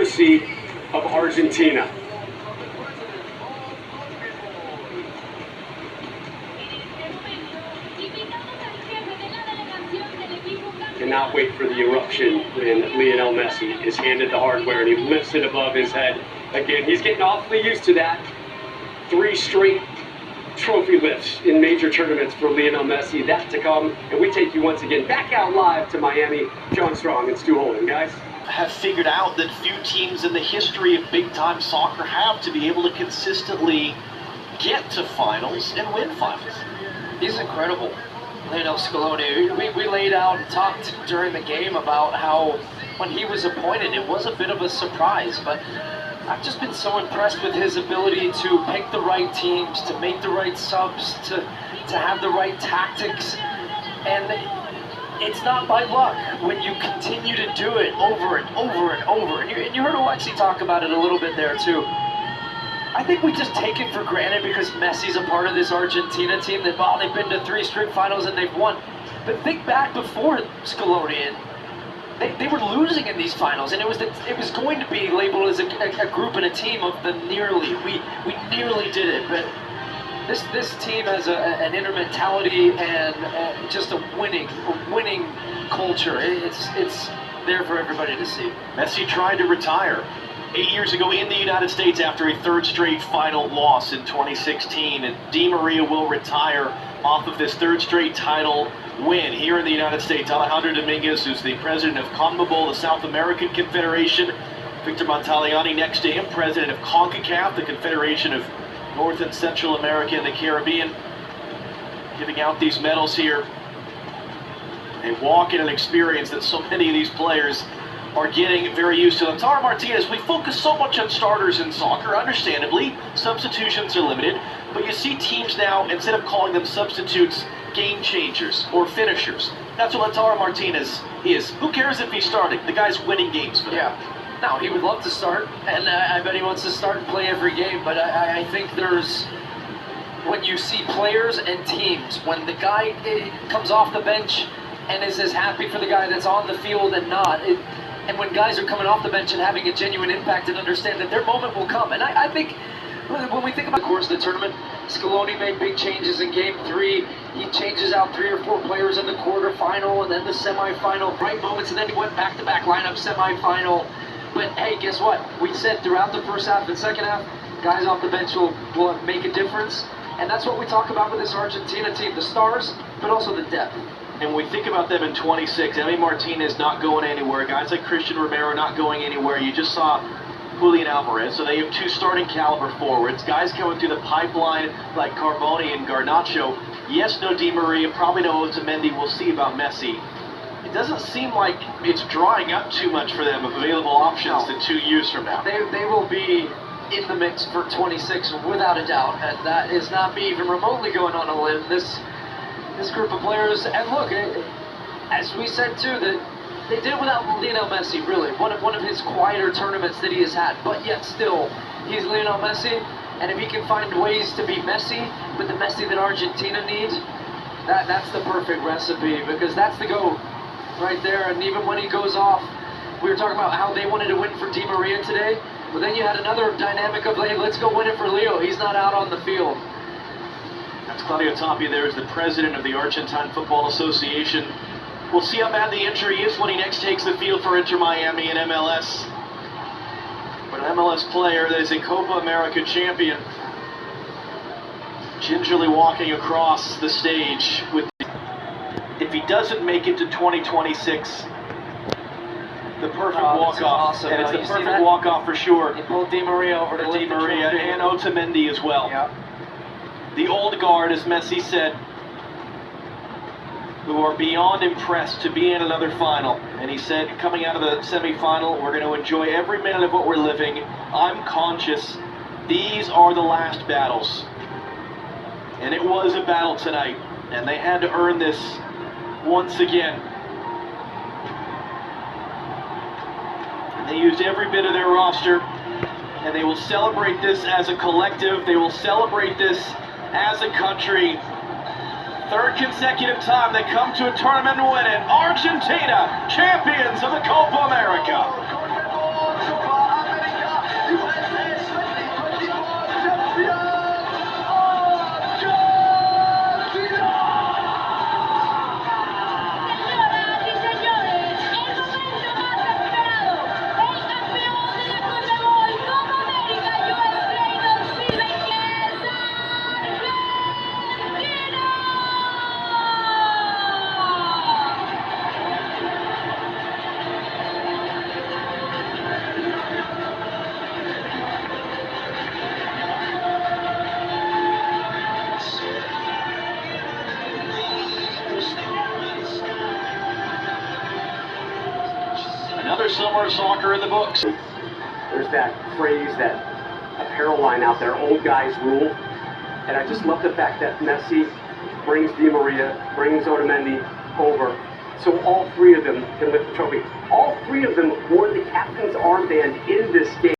courtesy of Argentina. Cannot wait for the eruption when Lionel Messi is handed the hardware and he lifts it above his head. Again, he's getting awfully used to that. 3 straight trophy lifts in major tournaments for Lionel Messi. That to come, and we take you once again back out live to Miami. John Strong and Stu Holden, guys. Have figured out that few teams in the history of big-time soccer have to be able to consistently get to finals and win finals. He's incredible. Lionel Scaloni, we laid out and talked during the game about how when he was appointed it was a bit of a surprise, but I've just been so impressed with his ability to pick the right teams, to make the right subs, to have the right tactics, and it's not by luck when you continue to do it over and over and over. And you heard Alexi talk about it a little bit there too. I think we just take it for granted because Messi's a part of this Argentina team that, well, they've been to 3 straight finals and they've won. But think back before Scaloni, and they were losing in these finals, and it was going to be labeled as a group and a team of the nearly. We nearly did it, but this team has an inner mentality and just a winning culture. It's there for everybody to see. Messi tried to retire 8 years ago in the United States after a 3rd straight final loss in 2016, and Di Maria will retire off of this 3rd straight title win here in the United States. Alejandro Dominguez, who's the president of CONMEBOL, the South American Confederation. Victor Montagliani next to him, president of CONCACAF, the Confederation of North and Central America and the Caribbean, giving out these medals here. They walk in an experience that so many of these players are getting very used to. Lautaro Martinez, we focus so much on starters in soccer, understandably. Substitutions are limited, but you see teams now, instead of calling them substitutes, game changers or finishers. That's what Lautaro Martinez is. Who cares if he's starting? The guy's winning games for them. Yeah. No, he would love to start, and I bet he wants to start and play every game, but I think there's, when you see players and teams, when the guy comes off the bench and is as happy for the guy that's on the field and not, and when guys are coming off the bench and having a genuine impact and understand that their moment will come. And I think when we think about the course of the tournament, Scaloni made big changes in Game 3. He changes out 3 or 4 players in the quarterfinal and then the semifinal, right moments, and then he went back-to-back lineup semifinal. But hey, guess what? We said throughout the first half and second half, guys off the bench will make a difference. And that's what we talk about with this Argentina team, the stars, but also the depth. And when we think about them in 26, Emi Martinez not going anywhere, guys like Christian Romero not going anywhere. You just saw Julian Alvarez, so they have 2 starting caliber forwards. Guys coming through the pipeline like Carboni and Garnacho. Yes, no Di Maria, probably no Otamendi. We'll see about Messi. It doesn't seem like it's drying up too much for them of available options to 2 years from now. They will be in the mix for 26 without a doubt, and that is not me even remotely going on a limb. This group of players, and look, as we said too, that they did without Lionel Messi, really. One of his quieter tournaments that he has had, but yet still, he's Lionel Messi, and if he can find ways to be Messi, but the Messi that Argentina needs, that's the perfect recipe, because that's the go right there. And even when he goes off, we were talking about how they wanted to win for Di Maria today, but then you had another dynamic of, hey, let's go win it for Leo. He's not out on the field. That's Claudio Tapia there as the president of the Argentine Football Association. We'll see how bad the injury is when he next takes the field for Inter Miami and MLS. But an MLS player that is a Copa America champion, gingerly walking across the stage with. If he doesn't make it to 2026, the perfect walk-off, awesome. and it's the perfect walk-off for sure. They pulled Di Maria over to Di Maria and Otamendi as well. Yeah. The old guard, as Messi said, who are beyond impressed to be in another final. And he said, coming out of the semifinal, we're going to enjoy every minute of what we're living. I'm conscious these are the last battles. And it was a battle tonight, and they had to earn this once again. And they used every bit of their roster, and they will celebrate this as a collective. They will celebrate this as a country. 3rd consecutive time they come to a tournament and win it. Argentina, champions of the Copa America. All-Star soccer in the books. There's that phrase, that apparel line out there, old guys rule. And I just love the fact that Messi brings Di Maria, brings Otamendi over, so all three of them can lift the trophy. All three of them wore the captain's armband in this game.